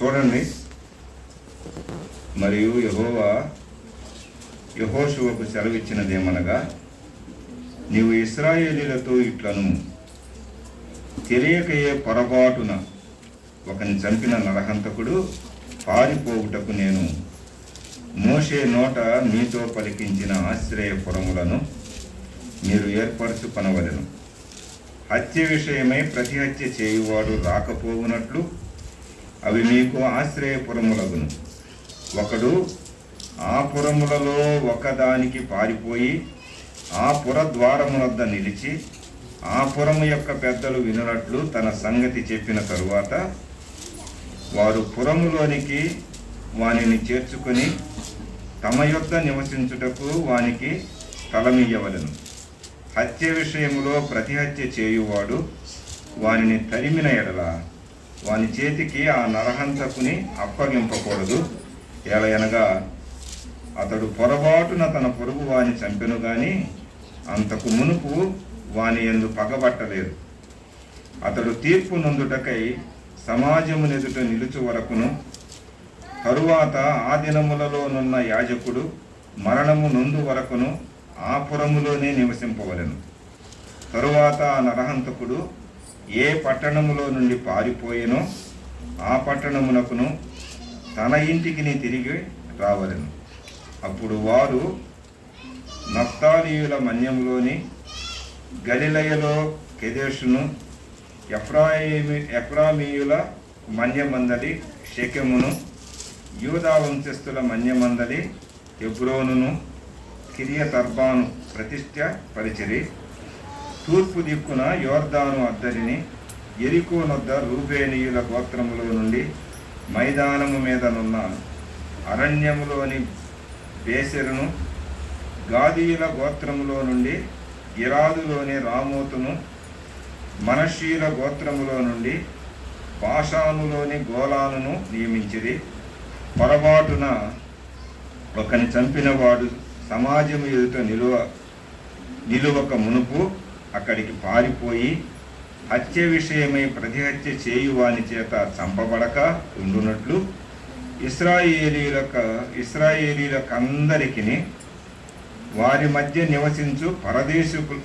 చూడండి. మరియు యెహోవా యెహోషువకు సెలవిచ్చినదేమనగా, నీవు ఇశ్రాయేలీయులతో ఇట్లను, తెలియకయే పొరపాటున ఒకని చంపిన నరహంతకుడు పారిపోవుటకు నేను మోషే నోట మీతో పలికించిన ఆశ్రయపురములను మీరు ఏర్పరచుకొనవలెను. హత్య విషయమై ప్రతి హత్య చేయువాడు రాకపోవునట్లు అవి మీకు ఆశ్రయపురములగును. ఒకడు ఆ పురములలో ఒకదానికి పారిపోయి ఆ పురద్వారమునొద్ద నిలిచి ఆ పురము యొక్క పెద్దలు వినునట్లు తన సంగతి చెప్పిన తరువాత వారు పురములోనికి వానిని చేర్చుకొని తమ యొద్ద నివసించుటకు వానికి స్థలమియ్యవలెను. హత్య విషయములో ప్రతి హత్య చేయువాడు వానిని తరిమిన ఎడల వాని చేతికి ఆ నరహంతకుని అప్పగింపకూడదు. ఎలయనగా అతడు పొరపాటున తన పొరుగు వాని చంపెను గాని అంతకు మునుపు వాని యందు పగబట్టలేదు. అతడు తీర్పు నొందుటకై సమాజమునెదుట నిలుచు వరకును, తరువాత ఆ దినములలోనున్న యాజకుడు మరణము నొందు వరకును ఆ పురములోనే నివసింపవలెను. తరువాత ఆ నరహంతకుడు ఏ పట్టణములో నుండి పారిపోయినో ఆ పట్టణమునకును తన ఇంటికి తిరిగి రావలెను. అప్పుడు వారు నఫ్తాలీయుల మన్యములోని గలిలయలో కెదెషును, ఎఫ్రామీయుల మన్యమందలి షెకెమును, యూదా వంశస్థుల మన్యమందలి హెబ్రోనును, కిరియతర్బాను ప్రతిష్ఠ పరిచిరి. తూర్పు దిక్కున యోర్దాను అద్దరిని, యెరికోనొద్ద రూబేనీయుల గోత్రములో నుండి మైదానము మీదనున్న అరణ్యములోని బేసెరును, గాదీయుల గోత్రములో నుండి గిరాదులోని రామోతును, మనష్షీల గోత్రములో నుండి బాషానులోని గోలానును నియమించిరి. పొరపాటున ఒకని చంపిన వాడు సమాజము ఎదుట నిలువక మునుపు అక్కడికి పారిపోయి హత్య విషయమై ప్రతి హత్య చేయువాని చేత చంపబడక ఉండునట్లు ఇశ్రాయేలీయులకందరికిని వారి మధ్య నివసించు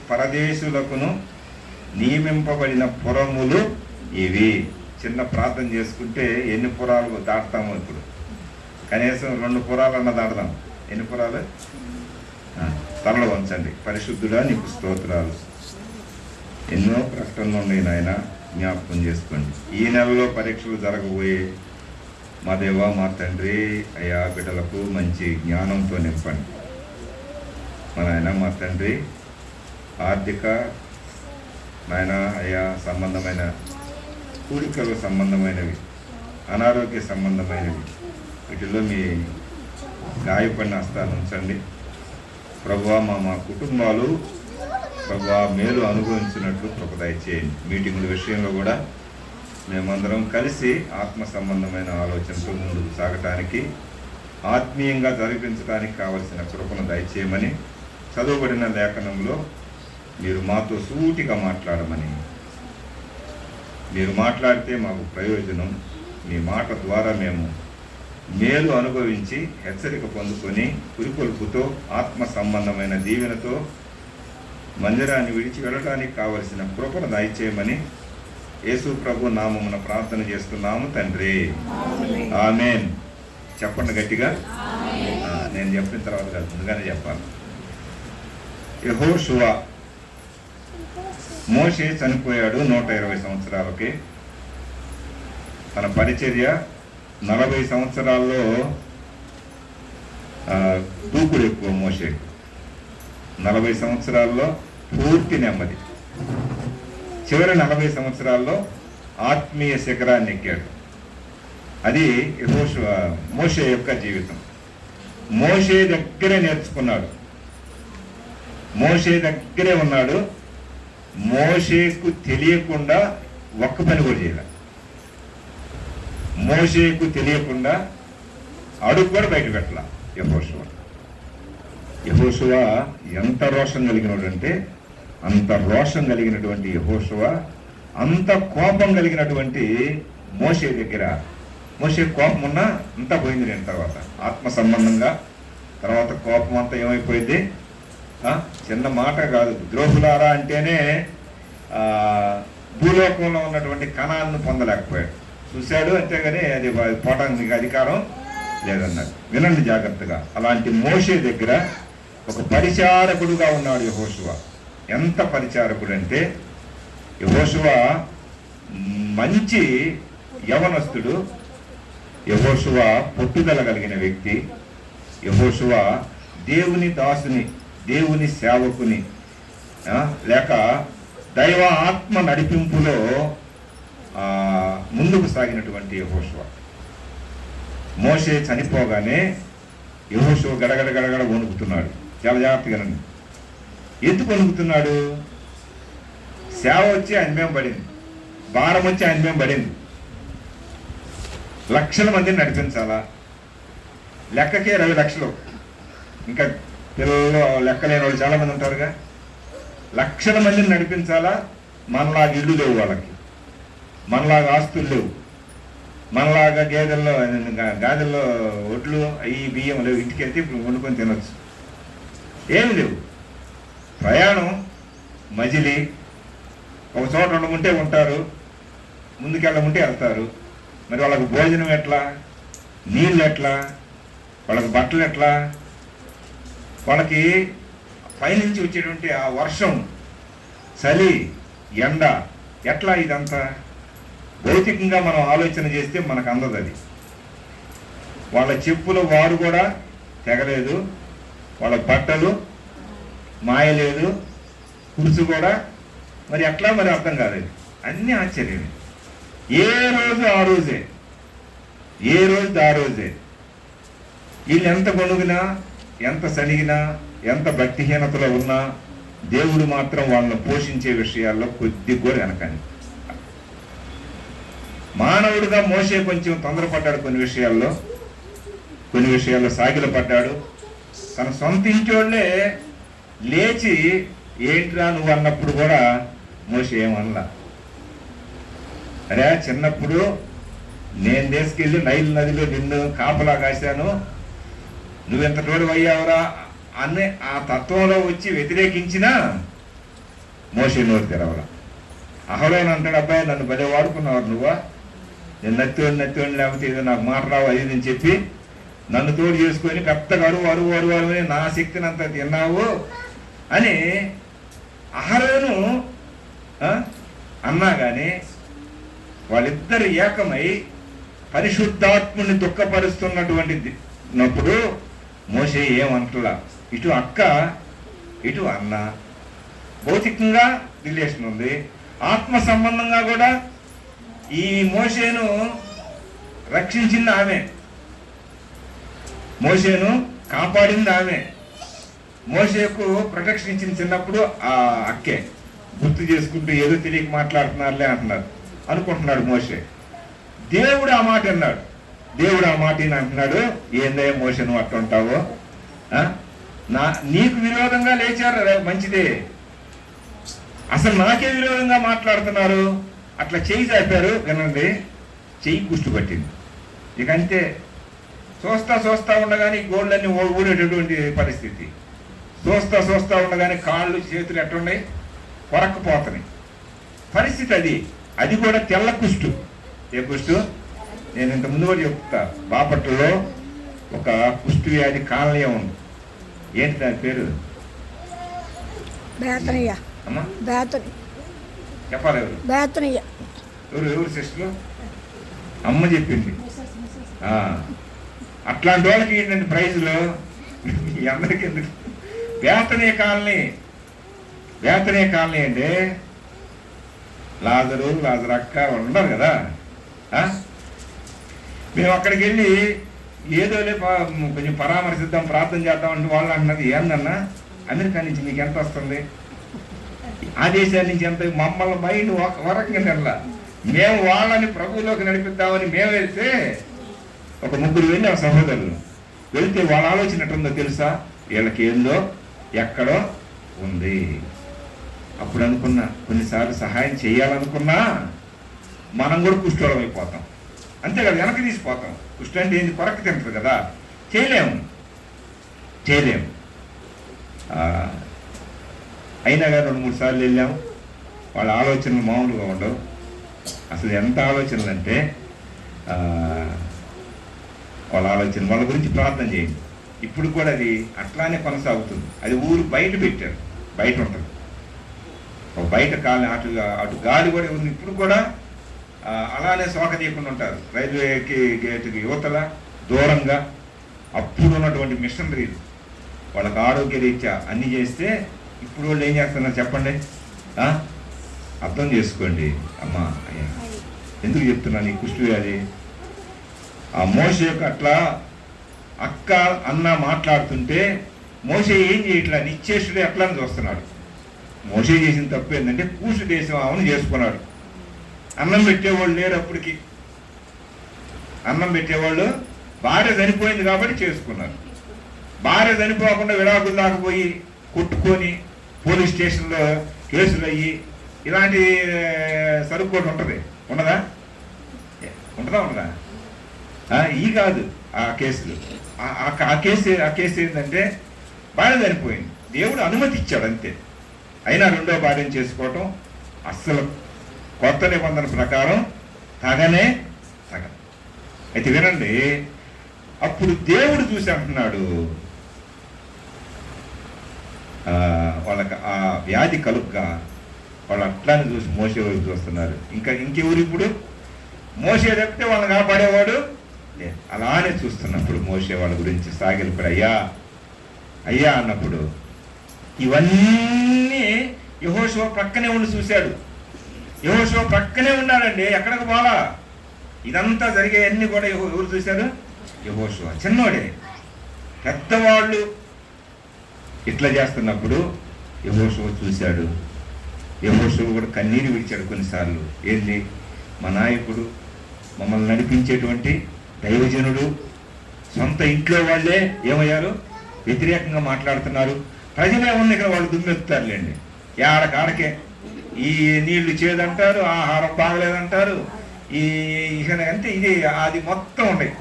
పరదేశులకును నియమింపబడిన పురములు ఇవి. చిన్న ప్రార్థన చేసుకుంటే ఎన్ని పురాలు దాటుతాము? ఇప్పుడు కనీసం 2 పురాలన్నా దాడదాం. ఎన్ని పురాలు? తలలో వంచండి. పరిశుద్ధుడా నీకు స్తోత్రాలు. ఎన్నో ప్రకటనలు ఉన్నాయి నాయన, జ్ఞాపకం చేసుకోండి. ఈ నెలలో పరీక్షలు జరగబోయే మా దేవా, మా తండ్రి అయ్యా, బిడ్డలకు మంచి జ్ఞానంతో నింపండి. మా నాయన, మా తండ్రి ఆర్థిక నాయన అయ్యా సంబంధమైన కూడికలు సంబంధమైనవి, అనారోగ్య సంబంధమైనవి, వీటిలో మీ గాయపడిన హస్తాన్ని ఉంచండి ప్రభువా. మా కుటుంబాలు ప్రభువా మేలు అనుభవించినట్లు కృప దయచేయండి. మీటింగుల విషయంలో కూడా మేమందరం కలిసి ఆత్మ సంబంధమైన ఆలోచనతో ముందుకు సాగటానికి, ఆత్మీయంగా జరిపించడానికి కావలసిన కృపను దయచేయమని, చదువుబడిన లేఖనంలో మీరు మాతో సూటిగా మాట్లాడమని, మీరు మాట్లాడితే మాకు ప్రయోజనం, మీ మాట ద్వారా మేము మేలు అనుభవించి హెచ్చరిక పొందుకొని పురికొల్పుతో ఆత్మ సంబంధమైన దీవెనతో మందిరాన్ని విడిచి వెళ్ళడానికి కావలసిన కృపను దయచేయమని యేసు ప్రభు నామమున ప్రార్థన చేస్తున్నాము తండ్రి. ఆమేన్. చెప్పండి గట్టిగా. నేను చెప్పిన తర్వాత కాదు, ముందుగానే చెప్పాలి. యెహోషువ, మోషే చనిపోయాడు 120 సంవత్సరాలకి. తన పరిచర్య 40 సంవత్సరాల్లో దూకుడు ఎక్కువ మోషే. 40 సంవత్సరాల్లో పూర్తి నెమ్మది. చివరి 40 సంవత్సరాల్లో ఆత్మీయ శిఖరాన్ని ఎక్కాడు. అది మోషే యొక్క జీవితం. మోషే దగ్గరే నేర్చుకున్నాడు, మోషే దగ్గరే ఉన్నాడు. మోషేకు తెలియకుండా ఒక్క పని కూడా చేయలేదు. మోషేకు తెలియకుండా అడుగు కూడా బయట పెట్టాల యెహోషువ ఎంత రోషం కలిగినాడు అంటే అంత రోషం కలిగినటువంటి యెహోషువ, అంత కోపం కలిగినటువంటి మోషే దగ్గర మోషే కోపం ఉన్నా అంతా పోయింది. నేను తర్వాత ఆత్మ సంబంధంగా తర్వాత కోపం అంతా ఏమైపోయింది. చిన్న మాట కాదు. ద్రోహులారా అంటేనే భూలోకంలో ఉన్నటువంటి కణాలను పొందలేకపోయాడు. చూశాడు అంతేగాని అది పోవడానికి అధికారం లేదన్నాడు. వినండి జాగ్రత్తగా. అలాంటి మోషే దగ్గర ఒక పరిచారకుడుగా ఉన్నాడు యెహోషువ. ఎంత పరిచారకుడు అంటే, యెహోషువ మంచి యవనస్తుడు, యెహోషువ పట్టుదల కలిగిన వ్యక్తి, యెహోషువ దేవుని దాసుని, దేవుని సేవకుని, లేక దైవ ఆత్మ నడిపింపులో ముందుకు సాగినటువంటి యెహోషువ. మోషే చనిపోగానే యెహోషువ గడగడ గడగడ వణుకుతున్నాడు. చాలా జాగ్రత్తగా. ఎందుకు వణుకుతున్నాడు? సేవ వచ్చి ఆయన మేము పడింది, భారం వచ్చి ఆయన మేము పడింది. లక్షల మందిని నడిపించాలా, లెక్కకే 20 లక్షలు. ఇంకా పిల్లలు లెక్కలేని వాళ్ళు చాలా మంది ఉంటారుగా. లక్షల మందిని నడిపించాలా. మనలాగా ఇళ్ళు లేవు వాళ్ళకి, మనలాగా ఆస్తులు లేవు, మనలాగా గాదెల్లో ఒడ్లు అవి బియ్యం లేవు. ఇంటికి వెళ్తే ఇప్పుడు వండుకొని తినొచ్చు, ఏమి లేవు. ప్రయాణం మజిలీ, ఒక చోట ఉండముంటే ఉంటారు, ముందుకెళ్ళముంటే వెళ్తారు. మరి వాళ్ళకు భోజనం ఎట్లా, నీళ్ళు ఎట్లా, వాళ్ళకి బట్టలు ఎట్లా, వాళ్ళకి పైనుంచి వచ్చేటువంటి ఆ వర్షం, చలి, ఎండ ఎట్లా, ఇదంతా భౌతికంగా మనం ఆలోచన చేస్తే మనకు అందదు. అది వాళ్ళ చెప్పులు వారు కూడా తెగలేదు, వాళ్ళ బట్టలు మాయలేదు, కురుసు కూడా మరి ఎట్లా మరి అర్థం కాలేదు. అన్నీ ఆశ్చర్యమే. ఏ రోజు ఆ రోజే, ఏ రోజు ఆ రోజే. వీళ్ళు ఎంత గొణుగినా, ఎంత సనిగినా, ఎంత భక్తిహీనతలో ఉన్నా దేవుడు మాత్రం వాళ్ళని పోషించే విషయాల్లో కొద్ది కూడా వెనకని. మానవుడిగా మోషే కొంచెం తొందరపడ్డాడు కొన్ని విషయాల్లో సాగిల పడ్డాడు. తన సొంత ఇంటోళ్ళే లేచి ఏంట్రా నువ్వు అన్నప్పుడు కూడా మోషే ఏమనలా. అరే చిన్నప్పుడు నేను తీసుకెళ్ళి నైల్ నదిలో నిన్ను కాపలా కాశాను, నువ్వెంత తోడు అయ్యావురా అనే ఆ తత్వంలో వచ్చి వ్యతిరేకించినా మోషే నోరు తెరవల. అహరోను అంటాడు, అబ్బాయి నన్ను భలే వాడుకున్నావు నువ్వా, నేను నత్తివాడిని లేకపోతే ఏదో నాకు మాట రావు అది అని చెప్పి నన్ను తోడు చేసుకొని పెద్దగా అరువు అని నా శక్తిని అంతా తిన్నావు అని అహరోను అన్నా కానీ వాళ్ళిద్దరు ఏకమై పరిశుద్ధాత్ముని దుఃఖపరుస్తున్నప్పుడు మోషే ఏమంటలా. ఇటు అక్క, ఇటు అన్న. భౌతికంగా రిలేషన్ ఉంది, ఆత్మ సంబంధంగా కూడా ఈ మోషేను రక్షించింది ఆమె, మోషేను కాపాడింది ఆమె, మోషేకు ప్రొటెక్షన్ ఇచ్చింది చిన్నప్పుడు ఆ అక్కే. గుర్తు చేసుకుంటూ ఏదో తెలియక మాట్లాడుతున్నారులే అనుకుంటున్నాడు మోషే. దేవుడు ఆ మాట అన్నాడు. దేవుడు ఆ మాట అంటున్నాడు, ఏందే మోషే నువ్వు అట్లా ఉంటావో, నీకు విరోధంగా లేచారు మంచిదే, అసలు నాకే విరోధంగా మాట్లాడుతున్నారు. అట్లా చెయ్యి చాపారు. వినండి, చెయ్యి కుష్టి పట్టింది. ఇక అంతే. చూస్తా ఉండగానే గోళ్ళన్నీ ఊడేటటువంటి పరిస్థితి. చూస్తా ఉండగానే కాళ్ళు చేతులు ఎట్టున్నాయి, కొరక్కపోతున్నాయి పరిస్థితి. అది కూడా తెల్ల కుష్టు. ఏ కుష్టు? నేను ఇంతకుముందు కూడా చెప్తా. బాపట్లలో ఒక కుష్టు వ్యాధి కాలనీయం ఉంది. ఏంటి దాని పేరు? అమ్మా చెప్పాలి. ఎవరు సిస్టర్లు? అమ్మ చెప్పింది. అట్లాంటి వాళ్ళకి ఏంటంటే ప్రైజులు అందరికి ఎందుకు? బేతనీయ కాలనీ అంటే లాజరు అక్క ఉన్నారు కదా. మేము అక్కడికి వెళ్ళి ఏదోలే కొంచెం పరామర్శిద్దాం, ప్రార్థన చేద్దాం అంటే వాళ్ళు అన్నది ఏందన్నా అమెరికా నుంచి మీకు ఎంత వస్తుంది, ఆ దేశాల నుంచి ఎంత, మమ్మల్ని మైండ్ వరకంగా తెల్లా. మేము వాళ్ళని ప్రభువులోకి నడిపిద్దామని మేము వెళ్తే ఒక 3 వెళ్ళి ఆ సహోదరులు వెళ్తే వాళ్ళ ఆలోచన ఎట్టుందో తెలుసా? వీళ్ళకి ఏందో ఎక్కడో ఉంది. అప్పుడు అనుకున్నా, కొన్నిసార్లు సహాయం చేయాలనుకున్నా మనం కూడా కుష్ఠోళం అయిపోతాం. అంతేకాదు వెనక్కి తీసిపోతాం. కుష్టి అంటే ఏంది? కొరక తింటుంది కదా, చేయలేము. అయినా కానీ 2-3 సార్లు వెళ్ళాము. వాళ్ళ ఆలోచనలు మామూలుగా ఉండవు. అసలు ఎంత ఆలోచనలు అంటే వాళ్ళ గురించి ప్రార్థన చేయండి. ఇప్పుడు కూడా అది అట్లానే కొనసాగుతుంది. అది ఊరు బయట పెట్టారు, బయట ఉంటుంది, బయట కాలి అటు గాలి కూడా ఉంది. ఇప్పుడు కూడా అలానే శోక తీయకుండా ఉంటారు. రైల్వేకి గేటుకి యువతల దూరంగా అప్పుడు ఉన్నటువంటి మిషనరీలు వాళ్ళకి ఆరోగ్య రీత్యా అన్నీ చేస్తే ఇప్పుడు వాళ్ళు ఏం చేస్తున్నారు చెప్పండి? అర్థం చేసుకోండి అమ్మా. ఎందుకు చెప్తున్నాను ఈ కుష్టి వ్యాధి? ఆ మోషే యొక్క అట్లా అక్క అన్న మాట్లాడుతుంటే మోషే ఏం చేయట్లా, నిశ్చేష్టుడే అట్లా చూస్తున్నాడు. మోషే చేసిన తప్పు ఏంటంటే కూసు దేశం ఆమెను చేసుకున్నాడు. అన్నం పెట్టేవాళ్ళు లేరు అప్పటికి. అన్నం పెట్టేవాళ్ళు భార్య చనిపోయింది కాబట్టి చేసుకున్నారు. భార్య చనిపోకుండా విడాకులు దాకపోయి కొట్టుకొని పోలీస్ స్టేషన్లో కేసులు అయ్యి ఇలాంటి సరుకు ఉంటుంది. ఉండదా? ఈ కాదు ఆ కేసులు. ఆ కేసు ఏంటంటే భార్య చనిపోయింది, దేవుడు అనుమతి ఇచ్చాడు అంతే. అయినా 2వ భార్యను చేసుకోవటం అస్సలు కొత్త నిబంధన ప్రకారం తగనే తగ. అయితే వినండి, అప్పుడు దేవుడు చూసి అంటున్నాడు, వాళ్ళకి ఆ వ్యాధి కలుగ్గా వాళ్ళు అట్లానే చూసి మోసే వైపు చూస్తున్నారు. ఇంకెవరు ఇప్పుడు? మోసే తప్పితే వాళ్ళని కాపాడేవాడు లేదు. అలానే చూస్తున్నప్పుడు మోసే వాళ్ళ గురించి సాగిలిపడి అయ్యా అన్నప్పుడు ఇవన్నీ యెహోషువ ప్రక్కనే ఉండి చూశాడు. యెహోషువ ప్రక్కనే ఉన్నాడండి, ఎక్కడికి పోలా. ఇదంతా జరిగేవన్నీ కూడా ఎవరు చూశారు? యెహోషువ. చిన్నోడే. పెద్దవాళ్ళు ఇట్లా చేస్తున్నప్పుడు యెహోషువ చూశాడు. యెహోషువ కూడా కన్నీరు విడిచాడు కొన్నిసార్లు. ఏంది? మా నాయకుడు, మమ్మల్ని నడిపించేటువంటి దైవజనుడు, సొంత ఇంట్లో వాళ్ళే ఏమయ్యారు? వ్యతిరేకంగా మాట్లాడుతున్నారు. ప్రజలే ఉన్న ఇక్కడ వాళ్ళు దుమ్మెత్తుతారులేండి. ఆడకే ఈ నీళ్లు చేదంటారు, ఆహారం బాగలేదంటారు, అంటే ఇది అది మొత్తం ఉన్నాయి.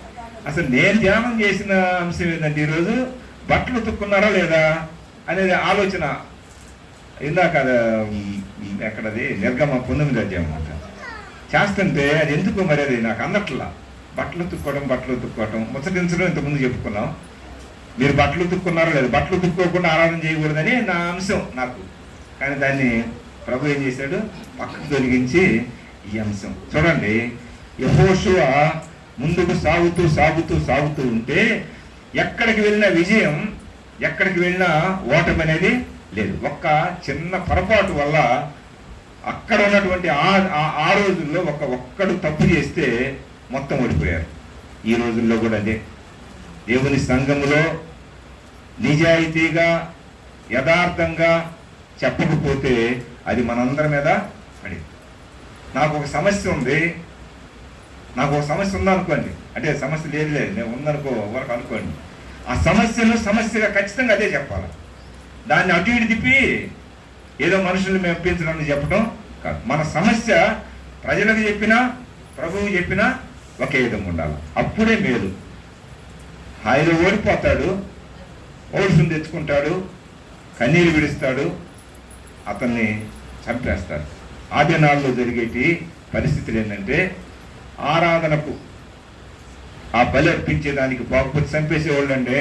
అసలు నేను ధ్యానం చేసిన అంశం ఏంటంటే ఈరోజు బట్టలు ఉతుక్కున్నారా లేదా అనేది ఆలోచన. ఇందాక ఎక్కడది నిర్గమ 9వ అధ్యాయం చేస్తుంటే అది ఎందుకు మరి అది నాకు అందట్లా. బట్టలు ఉతుక్కోవటం ముచ్చటించడం ఇంతకుముందు చెప్పుకున్నాం. మీరు బట్టలు ఉతుక్కున్నారో లేదు, బట్టలు ఉతుక్కోకుండా ఆరాధన చేయకూడదని నా అంశం నాకు. కానీ దాన్ని ప్రభు ఏం చేశాడు? పక్కకు తొలగించి ఈ అంశం చూడండి. యెహోషువ ముందుకు సాగుతూ ఉంటే ఎక్కడికి వెళ్ళిన విజయం, ఎక్కడికి వెళ్ళినా ఓటమి అనేది లేదు. ఒక్క చిన్న పొరపాటు వల్ల అక్కడ ఉన్నటువంటి ఆ రోజుల్లో ఒక్కడు తప్పు చేస్తే మొత్తం ఓడిపోయారు. ఈ రోజుల్లో కూడా అదే. దేవుని సంఘములో నిజాయితీగా యథార్థంగా చెప్పకపోతే అది మనందరి మీద పడింది. నాకు ఒక సమస్య ఉందనుకోండి, అంటే సమస్య లేదు నేను ఉందనుకో వరకు అనుకోండి. ఆ సమస్యను సమస్యగా ఖచ్చితంగా అదే చెప్పాలి. దాన్ని అటు ఇటు తిప్పి ఏదో మనుషుల్ని మెప్పించడం చెప్పడం కాదు. మన సమస్య ప్రజలకు చెప్పినా ప్రభువు చెప్పినా ఒకే విధంగా ఉండాలి. అప్పుడే మేలు. ఆయన ఓడిపోతాడు, పౌరుషం తెచ్చుకుంటాడు, కన్నీరు విడుస్తాడు, అతన్ని చంపేస్తాడు. ఆ దినాల్లో జరిగేటి పరిస్థితులు ఏంటంటే ఆరాధనకు ఆ బలి అర్పించేదానికి బాగుపడి చంపేసేవాళ్ళు అంటే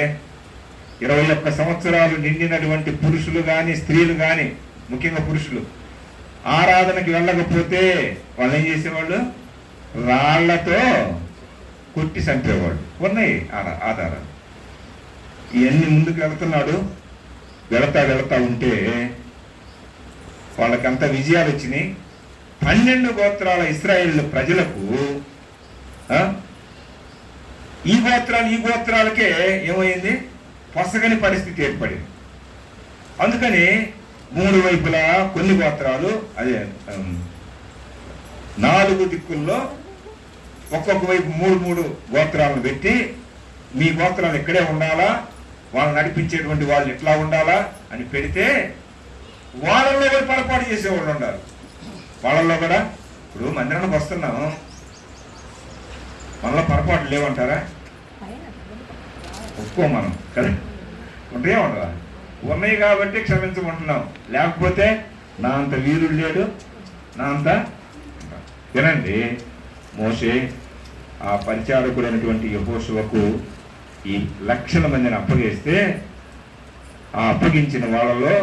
21 సంవత్సరాలు నిండినటువంటి పురుషులు కానీ స్త్రీలు కానీ, ముఖ్యంగా పురుషులు ఆరాధనకి వెళ్ళకపోతే వాళ్ళు ఏం చేసేవాళ్ళు? రాళ్లతో కొట్టి చంపేవాళ్ళు. ఉన్నాయి ఆధారాలు. ఇవన్నీ ముందుకు వెళతా ఉంటే వాళ్ళకంత విజయాలు వచ్చినాయి. 12 గోత్రాల ఇశ్రాయేలు ప్రజలకు ఈ గోత్రాలకే ఏమైంది? పొసగని పరిస్థితి ఏర్పడింది. అందుకని 3 వైపులా కొన్ని గోత్రాలు, అదే 4 దిక్కుల్లో ఒక్కొక్క వైపు 3 గోత్రాలను పెట్టి మీ గోత్రాలు ఇక్కడే ఉండాలా, వాళ్ళు నడిపించేటువంటి వాళ్ళు ఎట్లా ఉండాలా అని పెడితే వాళ్ళల్లో కూడా పొరపాటు చేసేవాళ్ళు ఉండాలి. వాళ్ళల్లో కూడా ఇప్పుడు మందిరానికి వస్తున్నాం, మనలో పొరపాట్లు లేవంటారా? ఒప్పుకో మనం కదా, ఉంటాయే ఉండవా? ఉన్నాయి కాబట్టి క్షమించమంటున్నాం, లేకపోతే నా అంత వీరుడు లేడు, నా అంత. వినండి, మోషే ఆ పరిచారకుడైనటువంటి యెహోషువకు ఈ లక్షల మందిని అప్పగిస్తే, ఆ అప్పగించిన వాళ్ళలో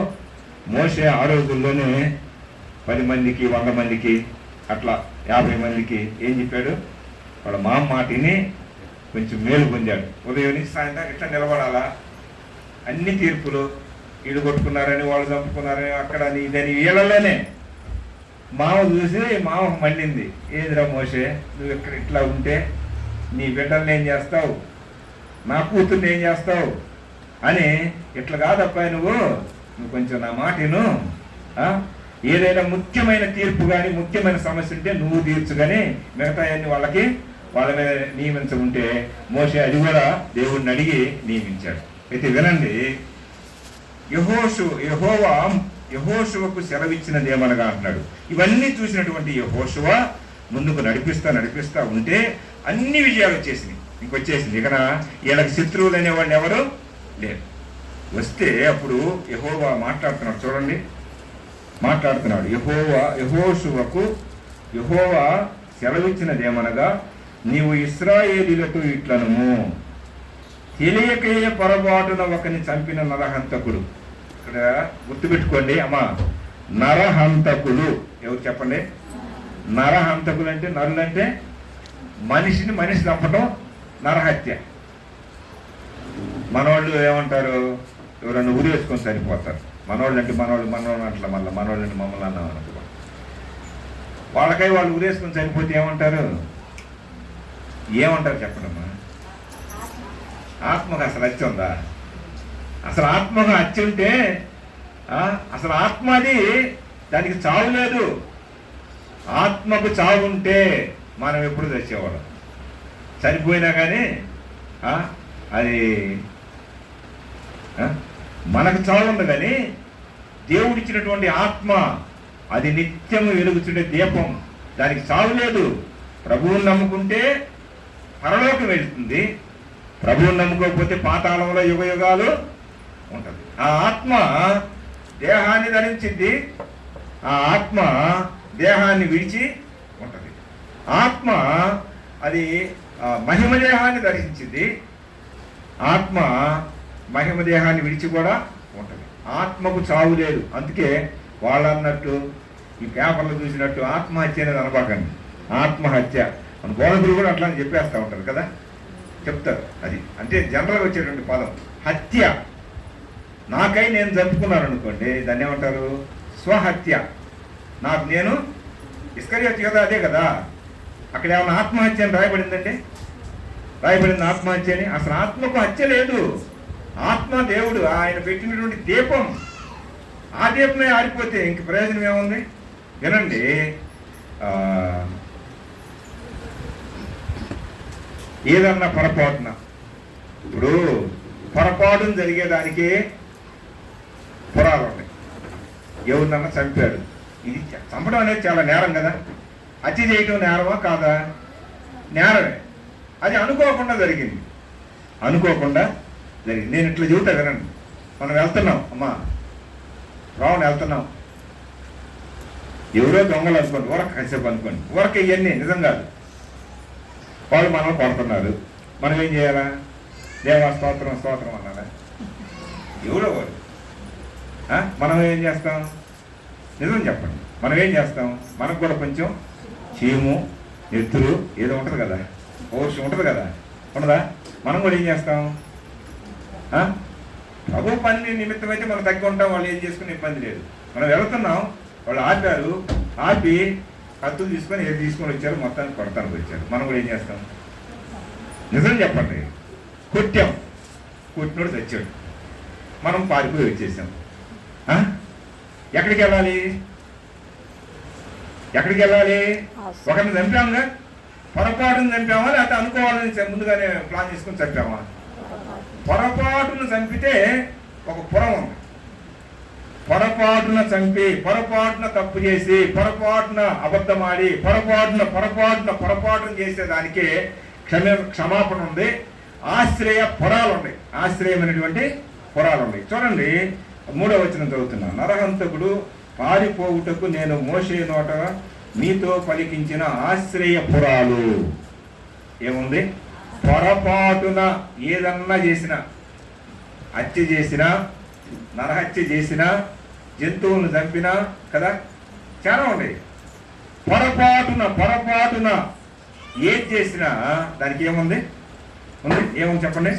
మోషే ఆ రోజుల్లోనే 10 మందికి 100 మందికి అట్లా 50 మందికి ఏం చెప్పాడు? వాళ్ళ మాటిని కొంచెం మేలు పొందాడు. ఉదయం నుంచి సాయంత్రం ఇట్లా నిలబడాలా, అన్ని తీర్పులు, వీళ్ళు కొట్టుకున్నారని వాళ్ళు చంపుకున్నారని అక్కడ ఇదని వీళ్ళలోనే మామ చూసి మామ మండింది. ఏదిరా మోషే, నువ్వు ఇక్కడ ఇట్లా ఉంటే నీ బిడ్డల్ని ఏం చేస్తావు, నా కూతుర్ని ఏం చేస్తావు అని. ఇట్లా కాదప్పా, నువ్వు కొంచెం నా మాటను, ఏదైనా ముఖ్యమైన తీర్పు కానీ ముఖ్యమైన సమస్య ఉంటే నువ్వు తీర్చు, కానీ మిగతా అన్ని వాళ్ళ మీద నియమించకుంటే మోషే అది కూడా దేవుడిని అడిగి నియమించాడు. అయితే వినండి, యెహోషువకు సెలవిచ్చినది ఏమనగా అంటున్నాడు. ఇవన్నీ చూసినటువంటి యెహోషువ ముందుకు నడిపిస్తా ఉంటే అన్ని విజయాలు వచ్చేసింది. ఇంకొచ్చేసింది, ఇక వీళ్ళకి శత్రువులు అనేవాళ్ళు ఎవరు లేరు. వస్తే అప్పుడు యెహోవా మాట్లాడుతున్నాడు, చూడండి మాట్లాడుతున్నాడు. యెహోవా సెలవిచ్చినది ఏమనగా, నీవు ఇశ్రాయేలీలతో ఇట్లనుము, తెలియకయే పొరపాటున ఒకని చంపిన నరహంతకుడు. ఇక్కడ గుర్తుపెట్టుకోండి అమ్మా, నరహంతకులు ఎవరు చెప్పండి? నరహంతకులు అంటే, నరులంటే మనిషి చంపటం నరహత్య. మనవాళ్ళు ఏమంటారు? ఎవరన్నా ఉరి వేసుకొని సరిపోతారు. మనవాళ్ళు అంటే మనవాళ్ళు అట్లా, మళ్ళీ మనవాళ్ళు అంటే మమ్మల్ని అన్నాం అనుకో, వాళ్ళకై వాళ్ళు ఉరేసుకొని చనిపోతే ఏమంటారు చెప్పండమ్మా? ఆత్మకు అసలు హత్య ఉందా? అసలు ఆత్మకు హత్య ఉంటే అసలు ఆత్మ అది, దానికి చావు లేదు. ఆత్మకు చావు ఉంటే మనం ఎప్పుడు తెచ్చేవాళ్ళం, చనిపోయినా కానీ అది మనకు చావు ఉంది. కానీ దేవుడిచ్చినటువంటి ఆత్మ అది నిత్యము వెలుగుచుండే దీపం, దానికి చావు లేదు. ప్రభువుని నమ్ముకుంటే పరలోకం వెళుతుంది, ప్రభువుని నమ్ముకోకపోతే పాతాళంలో యుగాలు ఉంటుంది. ఆ ఆత్మ దేహాన్ని ధరించింది, ఆ ఆత్మ దేహాన్ని విడిచి ఉంటుంది. ఆత్మ అది మహిమ దేహాన్ని ధరించింది, ఆత్మ మహిమ దేహాన్ని విడిచి కూడా ఉంటుంది. ఆత్మకు చావు లేదు. అందుకే వాళ్ళు అన్నట్టు, ఈ పేపర్లో చూసినట్టు ఆత్మహత్య అనేది అనబాకండి. ఆత్మహత్య మన బోధకులు కూడా అట్లా చెప్పేస్తూ ఉంటారు కదా, చెప్తారు. అది అంటే జనరల్గా వచ్చేటువంటి పదం హత్య. నాకై నేను చంపుకున్నాను అనుకోండి, దాన్ని ఏమంటారు? స్వహత్య. నాకు నేను ఇస్కరియోతు కదా, అదే కదా. అక్కడ ఏమైనా ఆత్మహత్య అని రాయబడిందండి? రాయబడింది ఆత్మహత్య అని. అసలు ఆత్మకు హత్య లేదు. ఆత్మ దేవుడు ఆయన పెట్టినటువంటి దీపం, ఆ దీపమే ఆరిపోతే ఇంక ప్రయోజనం ఏముంది? వినండి, ఏదన్నా పొరపాటున, ఇప్పుడు పొరపాటును జరిగేదానికి పురాలు ఉన్నాయి. ఎవరినన్నా చంపాడు, ఇది చంపడం అనేది చాలా నేరం కదా. హత్య చేయటం నేరమా కాదా? నేరమే. అది అనుకోకుండా జరిగింది. నేను ఇట్లా చెబుతా వినండి. మనం వెళ్తున్నాం, అమ్మా రావణ వెళ్తున్నాం, ఎవరో దొంగలు అనుకోండి, ఊరక కాసేపు అనుకోండి, ఊరక ఇవన్నీ నిజం కాదు. వాళ్ళు మనం కొడుతున్నారు, మనం ఏం చేయాలా? దేవా స్తోత్రం అన్నారా? ఎవరో వాడు. మనం ఏం చేస్తాం? నిజం చెప్పండి, మనం ఏం చేస్తాం? మనకు కూడా కొంచెం చీము, ఎత్తులు ఏదో ఉంటుంది కదా, పౌరుషం ఉంటుంది కదా, ఉండదా? మనం కూడా ఏం చేస్తాం? ప్రభు పని నిమిత్తం అయితే మనం తగ్గి ఉంటాం, వాళ్ళు ఏం చేసుకునే ఇబ్బంది లేదు. మనం వెళుతున్నాం, వాళ్ళు ఆపారు, ఆపి కత్తులు తీసుకొని ఏది తీసుకొని వచ్చారు, మొత్తానికి కొడతానికి వచ్చారు. మనం కూడా ఏం చేస్తాం? నిజం చెప్పండి, కొట్టినోడు తెచ్చాడు, మనం పారిపోయి వచ్చేసాం. ఎక్కడికి వెళ్ళాలి? ఒకరిని చంపాముగా, పొరపాటును చంపామా లేకపోతే అనుకోవాలని ముందుగానే ప్లాన్ చేసుకుని చంపామా? పొరపాటును చంపితే ఒక పురం ఉంది. పొరపాటున చంపి, పొరపాటున తప్పు చేసి, పొరపాటున అబద్ధమాడి, పొరపాటున చేసేదానికే క్షమాపణ ఉంది, ఆశ్రయ పురాలు ఉన్నాయి, ఆశ్రయమైనటువంటి పురాలు ఉన్నాయి. చూడండి 3వ వచనం చదువుతున్నా. నరహంతకుడు పారిపోవుటకు నేను మోషే నోట మీతో పలికించిన ఆశ్రయ పురాలు. ఏముంది? పొరపాటున ఏదన్నా చేసినా, హత్య చేసినా, నరహత్య చేసినా, జంతువులను చంపినా కదా, చాలా ఉన్నాయి. పొరపాటున ఏది చేసినా దానికి ఏముంది? ఏముంది చెప్పండి?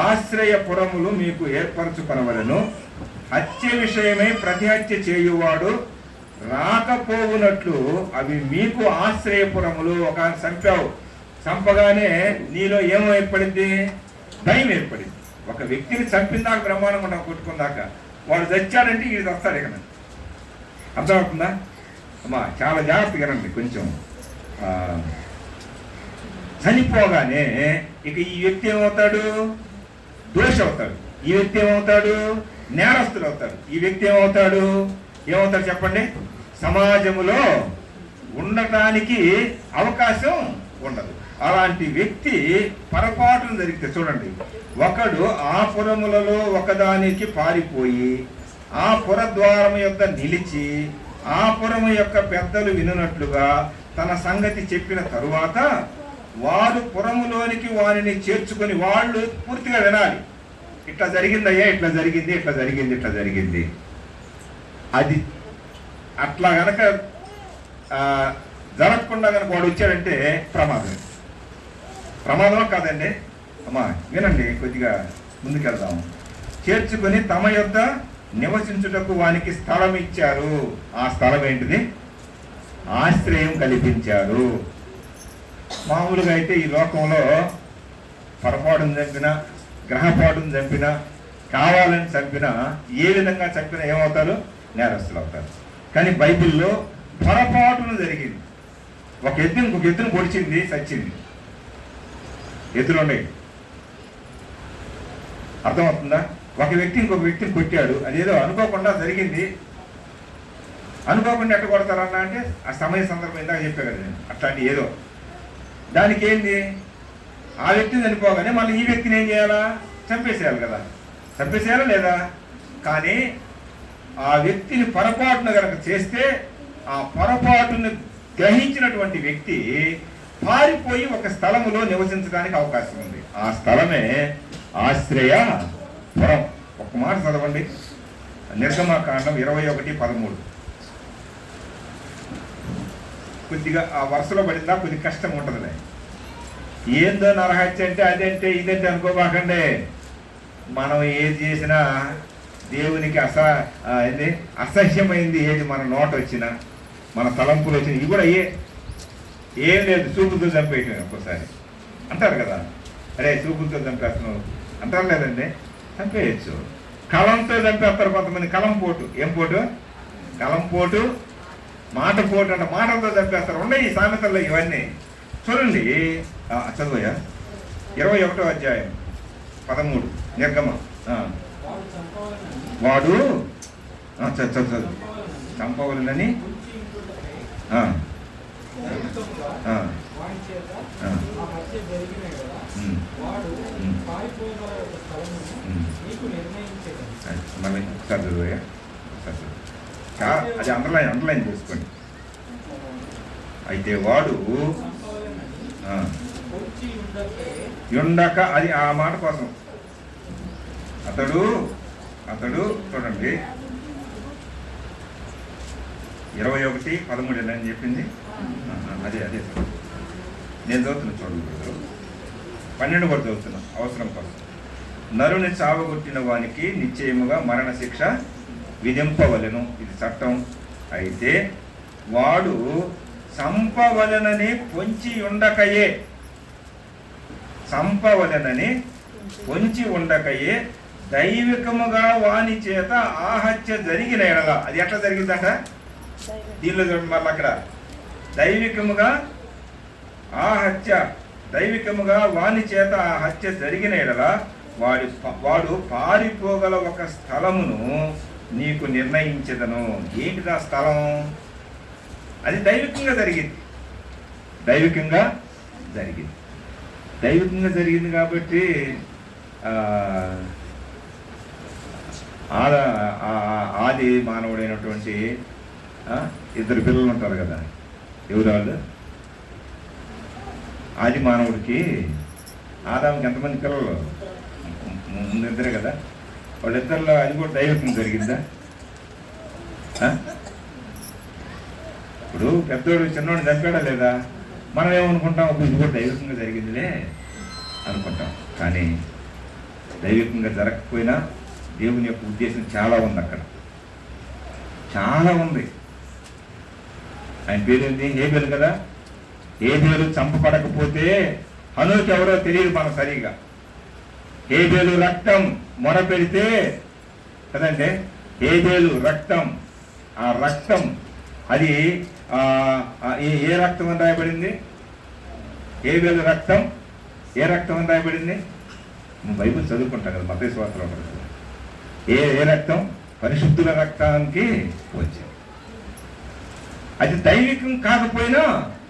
ఆశ్రయపురములు మీకు ఏర్పరచుకొనవలెను, హత్య విషయమై ప్రతి హత్య చేయువాడు రాకపోవునట్లు అవి మీకు ఆశ్రయపురములు. ఒక చంపగానే నీలో ఏమో ఏర్పడింది? భయం ఏర్పడింది. ఒక వ్యక్తిని చంపిందాక బ్రహ్మాండంగా కొట్టుకుందాక వాడు చచ్చాడంటే ఇది వస్తాడు ఇక్కడ. అర్థమవుతుందా అమ్మా? చాలా జాగ్రత్తగా రండి. కొంచెం చనిపోగానే ఇక ఈ వ్యక్తి ఏమవుతాడు? దోషి అవుతాడు. ఈ వ్యక్తి ఏమవుతాడు? నేరస్తుడు అవుతాడు. ఈ వ్యక్తి ఏమవుతాడు చెప్పండి? సమాజంలో ఉండటానికి అవకాశం ఉండదు. అలాంటి వ్యక్తి పొరపాటును జరిగితే చూడండి, ఒకడు ఆ పురములలో ఒకదానికి పారిపోయి ఆ పురద్వారం యొక్క నిలిచి ఆ పురము యొక్క పెద్దలు వినున్నట్లుగా తన సంగతి చెప్పిన తరువాత వారు పురములోనికి వారిని చేర్చుకొని వాళ్ళు పూర్తిగా వినాలి. ఇట్లా జరిగిందయ్యా, ఇట్లా జరిగింది. అది అట్లా గనక జరగకుండా కనుక వాడు వచ్చాడంటే ప్రమాదం కాదండి అమ్మా. వినండి, కొద్దిగా ముందుకెళ్దాం. చేర్చుకొని తమ యొద్ద నివసించుటకు వానికి స్థలం ఇచ్చారు. ఆ స్థలం ఏంటిది? ఆశ్రయం కల్పించారు. మామూలుగా అయితే ఈ లోకంలో పొరపాటును చంపినా, గ్రహపాటును చంపినా, కావాలని చంపినా, ఏ విధంగా చంపినా ఏమవుతారు? నేరస్తులు అవుతారు. కానీ బైబిల్లో పొరపాటును జరిగింది. ఒక ఎద్దును ఇంకొక ఎద్దును పొడిచింది, చచ్చింది. ఎద్దులు ఉన్నాయి. అర్థమవుతుందా? ఒక వ్యక్తి ఇంకొక వ్యక్తిని కొట్టాడు, అదేదో అనుకోకుండా జరిగింది. అనుకోకుండా ఎట్ట కొడతారన్నా అంటే ఆ సమయ సందర్భం ఇందాక చెప్పే కదా నేను, అట్లాంటి ఏదో దానికి ఏంది? ఆ వ్యక్తిని చనిపోగానే మళ్ళీ ఈ వ్యక్తిని ఏం చేయాలా? చంపేసేయాలి కదా. చంపేసేయాలా లేదా? కానీ ఆ వ్యక్తిని పొరపాటున కనుక చేస్తే ఆ పొరపాటును గ్రహించినటువంటి వ్యక్తి పారిపోయి ఒక స్థలములో నివసించడానికి అవకాశం ఉంది. ఆ స్థలమే ఆశ్రయ పురం. ఒక మాట చదవండి, నిర్గమకాండం 21:13. కొద్దిగా ఆ వరుసలో పడిందా కొద్దిగా కష్టం ఉంటుందిలే. ఏందో నరహత్య అంటే అదంటే ఇదంటే అనుకోబాకండి. మనం ఏది చేసినా దేవునికి అసహ్యమైంది ఏది మన నోట వచ్చినా, మన తలంపులు వచ్చినా, ఇవి కూడా ఏం లేదు, చూపులతో చంపేయటం. ఒక్కోసారి అంటారు కదా, అరే చూపులతో చంపేస్తున్నావు అంటారు లేదండి, చంపేయచ్చు. కలంతో చంపేస్తారు కొంతమంది. కలం పోటు. ఏం పోటు? కలం పోటు, మాట పోటు అంటే మాటలతో చంపేస్తారు. ఉన్నాయి ఈ సామెతల్లో ఇవన్నీ. చూడండి, చదువుయా 21వ అధ్యాయం 13 నిర్గమ. వాడు చంపవలనని మళ్ళీ చదువుయా, అది అండర్లైన్ చేసుకోండి. అయితే వాడు ఉండక, అది ఆ మాట కోసం అతడు చూడండి 21:13 అని చెప్పింది. అదే నేను చదువుతున్నా చూడండి, 12 కూడా చదువుతున్నా అవసరం కోసం. నరుని చావగొట్టిన వానికి నిశ్చయముగా మరణశిక్ష విధింపవలెను, ఇది చట్టం. అయితే వాడు చంపవలనని పొంచి ఉండకయే దైవికముగా వాని చేత ఆ హత్య జరిగిన ఎడల, అది ఎట్లా జరిగిందంట దీనిలో చూడండి. మళ్ళీ అక్కడ దైవికముగా వాని చేత ఆ హత్య జరిగిన ఎడల వాడు పారిపోగల ఒక స్థలమును నీకు నిర్ణయించదను. ఏంటిది ఆ స్థలం? అది దైవికంగా జరిగింది. దైవికంగా జరిగింది. దైవికంగా జరిగింది కాబట్టి ఆది మానవుడైనటువంటి ఇద్దరు పిల్లలు ఉంటారు కదా, ఎవరు వాళ్ళు? ఆది మానవుడికి ఆదాముకి ఎంతమంది పిల్లలు? ముందిద్దరే కదా. వాళ్ళిద్దరిలో అది కూడా దైవికంగా జరిగిందా? ఇప్పుడు పెద్దోడు చిన్నోడు చంపాడా లేదా? మనం ఏమనుకుంటాం, ఇది కూడా దైవికంగా జరిగిందిలే అనుకుంటాం. కానీ దైవికంగా జరగకపోయినా దేవుని యొక్క ఉద్దేశం చాలా ఉంది అక్కడ, చాలా ఉంది. ఆయన పేరేంటి? హేబేలు కదా. హేబేలు చంపబడకపోతే హనోకు ఎవరో తెలియదు మనకు సరిగా. హేబేలు రక్తం మొర పెడితే కదండి, హేబేలు రక్తం, ఆ రక్తం అది ఏ రక్తం అని రాయబడింది? హేబేలు రక్తం ఏ రక్తం అని రాయబడింది? బైబిల్ చదువుకుంటాం కదా, మత్తయి సువార్తలో ఉంటుంది. ఏ రక్తం? పరిశుద్ధుల రక్తానికి వచ్చింది. అది దైవికం కాకపోయినా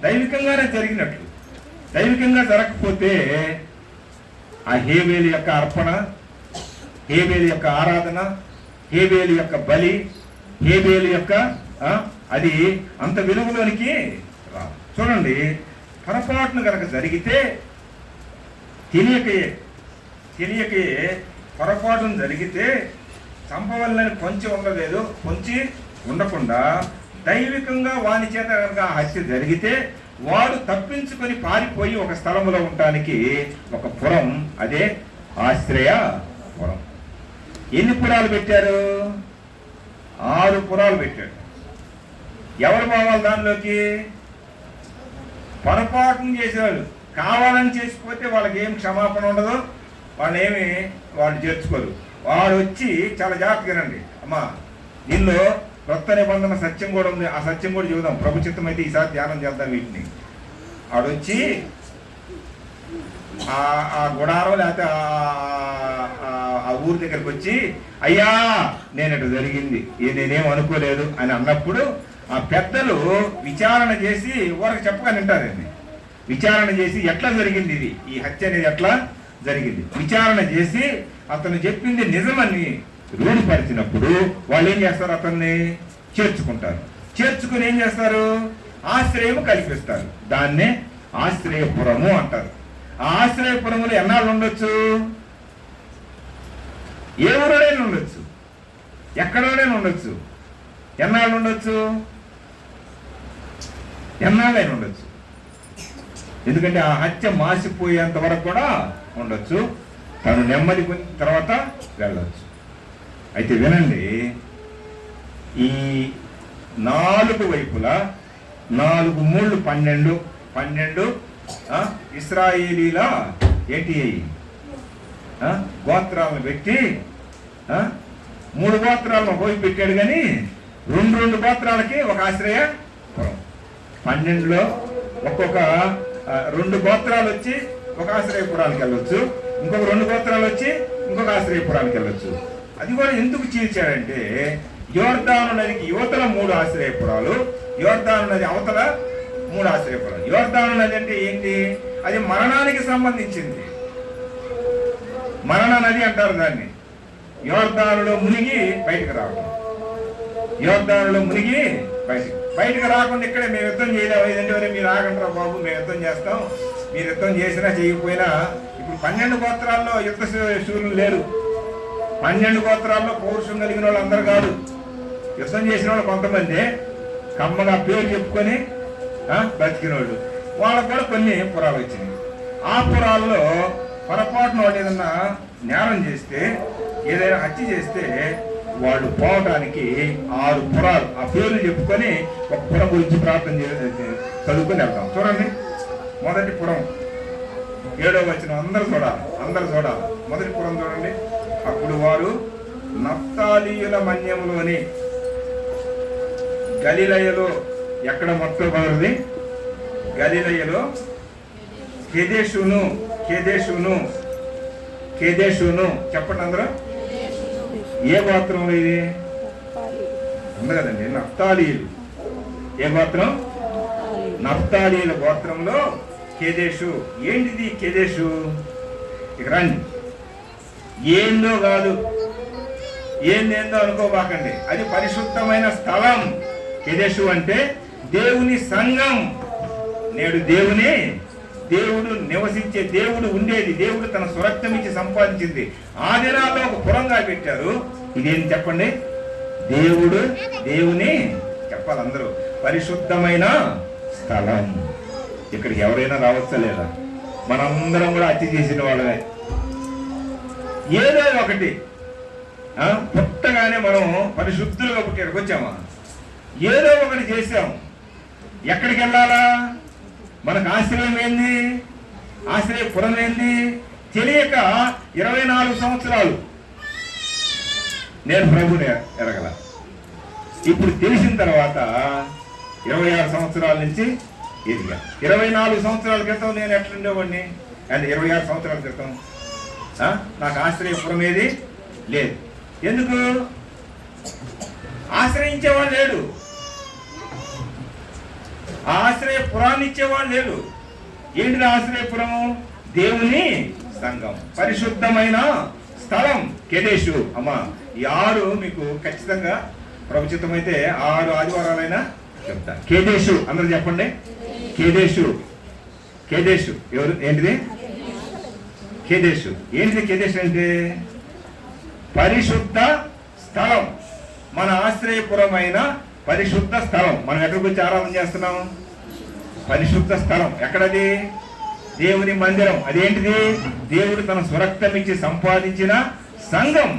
దైవికంగానే జరిగినట్లు. దైవికంగా జరగకపోతే ఆ హేబేలు యొక్క అర్పణ, హేబేలు యొక్క ఆరాధన, హేబేలు యొక్క బలి, హేబేలు యొక్క అది అంత విలువలోనికి రాదు. చూడండి, పొరపాటును కనుక జరిగితే తెలియకే పొరపాటును జరిగితే చంపవల్లని పొంచి ఉండలేదు, పొంచి ఉండకుండా దైవికంగా వాని చేత కనుక హత్య జరిగితే వాడు తప్పించుకొని పారిపోయి ఒక స్థలంలో ఉండటానికి ఒక పురం, అదే ఆశ్రయ పురం. ఎన్ని పురాలు పెట్టారు? 6 పురాలు పెట్టాడు. ఎవరు పోవాలి దానిలోకి? పొరపాటును చేసేవాళ్ళు. కావాలని చేసిపోతే వాళ్ళకి ఏం క్షమాపణ ఉండదు, వాళ్ళు చేర్చుకోరు. వాడు వచ్చి చాలా జాగ్రత్తగానండి, అమ్మా దీనిలో కొత్త నిబంధన సత్యం కూడా ఉంది, ఆ సత్యం కూడా చూద్దాం, ప్రభు చిత్తం అయితే ఈసారి ధ్యానం చేద్దాం వీటిని. ఆడొచ్చి ఆ గుడారం లేకపోతే ఆ ఊరి దగ్గరికి వచ్చి, అయ్యా నేనటు జరిగింది, నేనేం అనుకోలేదు అని అన్నప్పుడు ఆ పెద్దలు విచారణ చేసి ఊరికి చెప్పగా వింటారండి. విచారణ చేసి ఎట్లా జరిగింది ఇది, ఈ హత్య అనేది ఎట్లా జరిగింది విచారణ చేసి అతను చెప్పింది నిజమని రూఢిపరిచినప్పుడు వాళ్ళు ఏం చేస్తారు? అతన్ని చేర్చుకుంటారు. చేర్చుకుని ఏం చేస్తారు? ఆశ్రయము కల్పిస్తారు. దాన్నే ఆశ్రయపురము అంటారు. ఆ ఆశ్రయపురములు ఎన్నాళ్ళు ఉండొచ్చు? ఏ ఊరోడైనా ఉండొచ్చు, ఎక్కడోడైనా ఉండొచ్చు. ఎన్నాళ్ళు ఉండొచ్చు? ఎన్నాళ్ళైనా ఉండొచ్చు. ఎందుకంటే ఆ హత్య మాసిపోయేంత వరకు కూడా ఉండొచ్చు. తను నెమ్మది పొందిన తర్వాత వెళ్ళొచ్చు. అయితే వినండి, ఈ 4 వైపులా 4 మూళ్ళు 12 ఇశ్రాయేలీల ఏంటి గోత్రాలను పెట్టి 3 గోత్రాలను పోయి పెట్టాడు. కానీ 2 గోత్రాలకి ఒక ఆశ్రయపురం. 12లో ఒక్కొక్క 2 గోత్రాలు వచ్చి ఒక ఆశ్రయపురానికి వెళ్ళొచ్చు, ఇంకొక 2 గోత్రాలు వచ్చి ఇంకొక ఆశ్రయపురానికి వెళ్ళొచ్చు. అది కూడా ఎందుకు చీల్చాడంటే, యోర్దాను నదికి యువతల 3 ఆశ్రయపురాలు, యోర్దాను నది అవతల 3 ఆశ్రయపురాలు. యోర్దాను నది అంటే ఏంటి? అది మరణానికి సంబంధించింది. మరణ నది అంటారు దాన్ని. యోర్దానులో మునిగి బయటకు రావడం, యోర్దానులో మునిగి బయటకు రాకుండా ఇక్కడే మేము యుద్ధం చేయలేము, ఇదంటే మీరు ఆగంటారా బాబు, మేము యుద్ధం చేస్తాం, మీరు యుద్ధం చేసినా చేయకపోయినా. ఇప్పుడు 12 గోత్రాల్లో యుద్ధ శూరులు లేరు. 12 గోత్రాల్లో పౌరుషం కలిగిన వాళ్ళు అందరు కాదు. యుద్ధం చేసిన వాళ్ళు కొంతమంది కమ్మగా పేరు చెప్పుకొని బతికిన వాళ్ళు. వాళ్ళకు కూడా కొన్ని పురాలు వచ్చినాయి. ఆ పురాల్లో పొరపాటున వాళ్ళు ఏదన్నా నేరం చేస్తే, ఏదైనా హత్య చేస్తే వాళ్ళు పోవటానికి 6 పురాలు, ఆ పేర్లు చెప్పుకొని ఒక పురం గురించి ప్రార్థన చదువుకొని వెళ్తాం. చూడండి, మొదటి పురం 7వ వచనం అందరూ చూడాలి. మొదటి పురం చూడండి. అప్పుడు వారు నఫ్తాలీయుల మన్యములోని గలిలయలో, ఎక్కడ మొట్టమొదటిది? గలిలయలో కేదేషును చెప్పండి అందరూ. ఏ గోత్రంలో ఇది ఉంది కదండి? నఫ్తాలీయులు. ఏ గోత్రం? నఫ్తాలీయుల గోత్రంలో కేదేశు. ఏంటిది కేదేశు? ఇక రండి. ఏందో కాదు, ఏందేందో అనుకోబాకండి. అది పరిశుద్ధమైన స్థలం. కేదేశు అంటే దేవుని సంఘం. నేడు దేవుడు నివసించే, దేవుడు ఉండేది, దేవుడు తన స్వరక్తం ఇచ్చి సంపాదించింది. ఆ దినాల్లో ఒక పురంగా పెట్టారు. ఇదేంటి చెప్పండి? దేవుని చెప్పాలి అందరూ, పరిశుద్ధమైన స్థలం. ఇక్కడికి ఎవరైనా రావచ్చా లేదా? మనందరం కూడా హత్య చేసిన వాళ్ళమే. ఏదో ఒకటి పుట్టగానే మనం పరిశుద్ధులుగా పుట్టేటికి వచ్చామా? ఏదో ఒకటి చేశాం. ఎక్కడికి వెళ్ళాలా? మనకు ఆశ్రయం ఏంది? ఆశ్రయపురం ఏంది? తెలియక 24 సంవత్సరాలు నేను ప్రభుని ఎరగల. ఇప్పుడు తెలిసిన తర్వాత 26 సంవత్సరాల నుంచి ఎదిగా. 24 సంవత్సరాల క్రితం నేను ఎట్లుండేవాడిని? అంటే 26 సంవత్సరాల క్రితం నాకు ఆశ్రయపురం ఏది లేదు. ఎందుకు? ఆశ్రయించేవాడు లేడు, ఆశ్రయపురాన్ని ఇచ్చేవాడు లేడు. ఏంటిది ఆశ్రయపురము? దేవుని సంఘం, పరిశుద్ధమైన స్థలం, కేదేశు. అమ్మా, ఈ 6 మీకు ఖచ్చితంగా ప్రభుత్వమైతే 6 ఆదివారాలైనా చెప్తా. కేదేశు అందరూ చెప్పండి. కేదేశు. ఎవరు? ఏంటిది కేదేశు? ఏంటిది కేదేశు అంటే? పరిశుద్ధ స్థలం, మన ఆశ్రయపురమైన పరిశుద్ధ స్థలం. మనం ఎక్కడికి వచ్చి ఆరాధన చేస్తున్నాం? పరిశుద్ధ స్థలం. ఎక్కడది? దేవుని మందిరం. అదేంటిది? దేవుడు తన స్వరక్తం ఇచ్చి సంపాదించిన సంఘం.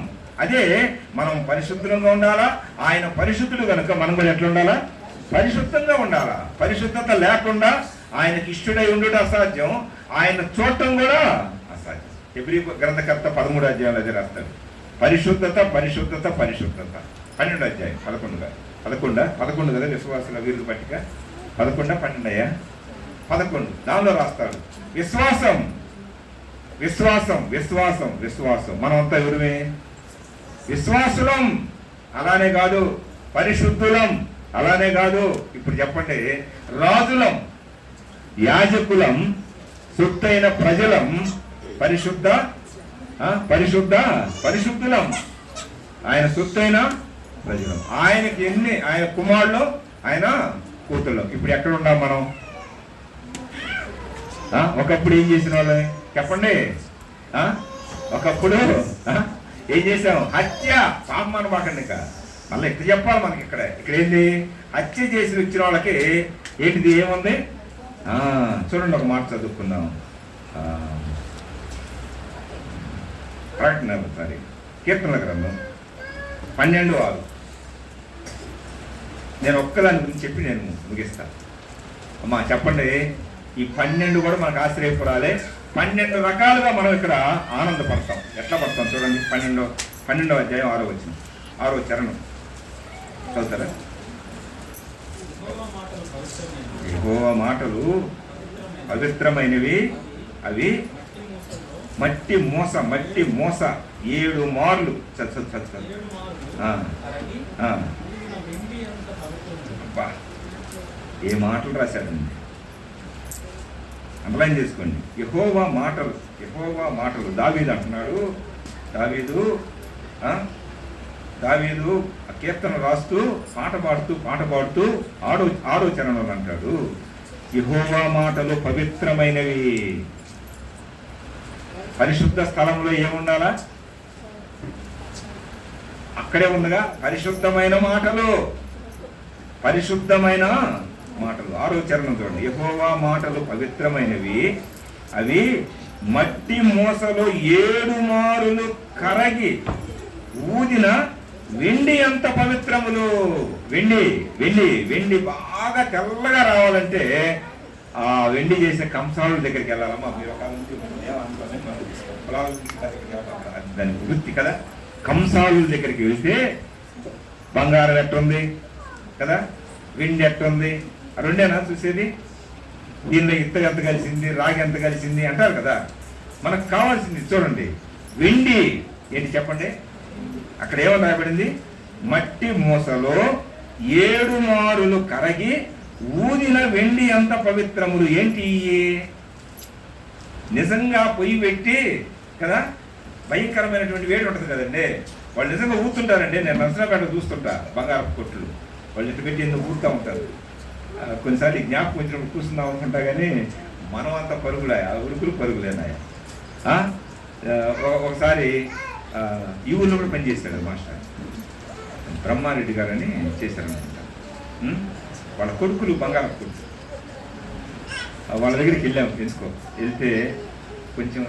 అదే మనం పరిశుద్ధంగా ఉండాలా. ఆయన పరిశుద్ధులు కనుక మనం కూడా ఎట్లా ఉండాలా? పరిశుద్ధంగా ఉండాలా. పరిశుద్ధత లేకుండా ఆయనకి ఇష్టడై ఉండడం అసాధ్యం, ఆయన చూడటం కూడా అసాధ్యం. హెబ్రీ గ్రంథకర్త 13వ అధ్యాయంలో అది రాస్తాడు. పరిశుద్ధత 12వ అధ్యాయం 11 కదా విశ్వాసుల వీరుల పట్టిక. 11, 12 11 దానిలో రాస్తాడు. విశ్వాసం. మనమంతా ఎవరుమే? విశ్వాసులం. అలానే కాదు పరిశుద్ధులం. అలానే కాదు, ఇప్పుడు చెప్పండి, రాజులం, యాజకులం, సొత్తైన ప్రజలం, పరిశుద్ధులం. ఆయన సొత్తైన ప్రజలం. ఆయనకి ఆయన కుమారులు, ఆయన కూతుళ్ళు. ఇప్పుడు ఎక్కడ ఉన్నాం మనం? ఒకప్పుడు ఏం చేసిన వాళ్ళే చెప్పండి? ఒకప్పుడు ఏం చేసాం? హత్య. పాపమాన బాకండి. ఇంకా మళ్ళీ ఇక్కడ చెప్పాలి మనకి. ఇక్కడ ఏంది? హత్య చేసి వచ్చిన వాళ్ళకి ఏంటిది? ఏముంది? చూడండి, ఒక మాట చదువుకుందాం. ప్రకటన కీర్తనల గ్రంథం 12:6. నేను ఒక్కదాని గురించి చెప్పి నేను ముగిస్తాను. అమ్మా చెప్పండి. ఈ 12 కూడా మనకు ఆశ్రయపురాలే. 12 రకాలుగా మనం ఇక్కడ ఆనందపడతాం. ఎట్లా పడతాం చూడండి. 12వ అధ్యాయం 6వ చరణం చదువుతారా? యెహోవా మాటలు పవిత్రమైనవి, అవి మట్టి మూస 7 మార్లు. ఏ మాటలు రాశారండి? అండర్లైన్ చేసుకోండి. యెహోవా మాటలు. దావీదు అంటున్నాడు. దావీదు ఆ కీర్తన రాస్తూ పాట పాడుతూ 6వ చరణంలో అంటాడు, యెహోవా మాటలు పవిత్రమైనవి. పరిశుద్ధ స్థలంలో ఏముండాలా? అక్కడే ఉందిగా పరిశుద్ధమైన మాటలు. 6వ చరణం చూడండి. యెహోవా మాటలు పవిత్రమైనవి, అవి మట్టి మూసలో 7 మారులు కరగి ఊదిన వెండి అంత పవిత్రములు. వెండి బాగా తెల్లగా రావాలంటే ఆ వెండి చేసే కంసాల దగ్గరికి వెళ్ళాలమ్మా. మీరు దాని వృత్తి కదా. కంసాల దగ్గరికి వెళ్తే బంగారం ఎట్టుంది కదా, వెండి ఎట్టుంది, రెండేనా చూసేది? దీనిలో ఇత్తడి ఎంత కలిసింది, రాగి ఎంత కలిసింది అంటారు కదా. మనకు కావాల్సింది చూడండి, వెండి ఏంటి చెప్పండి? అక్కడ ఏమని రాయబడింది? మట్టి మూసలో 7 మారులు కరగి ఊదిన వెండి అంత పవిత్రములు. ఏంటి? నిజంగా పొయ్యి పెట్టి కదా, భయంకరమైనటువంటి వేడి ఉంటుంది కదండి. వాళ్ళు నిజంగా ఊతుంటారండి. నేను నర్సరాపేట చూస్తుంటా బంగారపు కొట్లు, వాళ్ళు ఇటు పెట్టి ఎందుకు ఊరుతూ ఉంటారు. కొన్నిసార్లు జ్ఞాపకం వచ్చినప్పుడు కూర్చుందాం అనుకుంటా, కానీ మనం అంతా పరుగులే, ఆ ఉరుకులు పరుగులేనాయ. ఒకసారి ఈ ఊళ్ళో కూడా పనిచేశాడు మాస్టర్ బ్రహ్మారెడ్డి గారని చేశారనమాట. వాళ్ళ కొడుకులు బంగారపు కొడుకు. వాళ్ళ దగ్గరికి వెళ్ళాము తెలుసుకో. వెళ్తే కొంచెం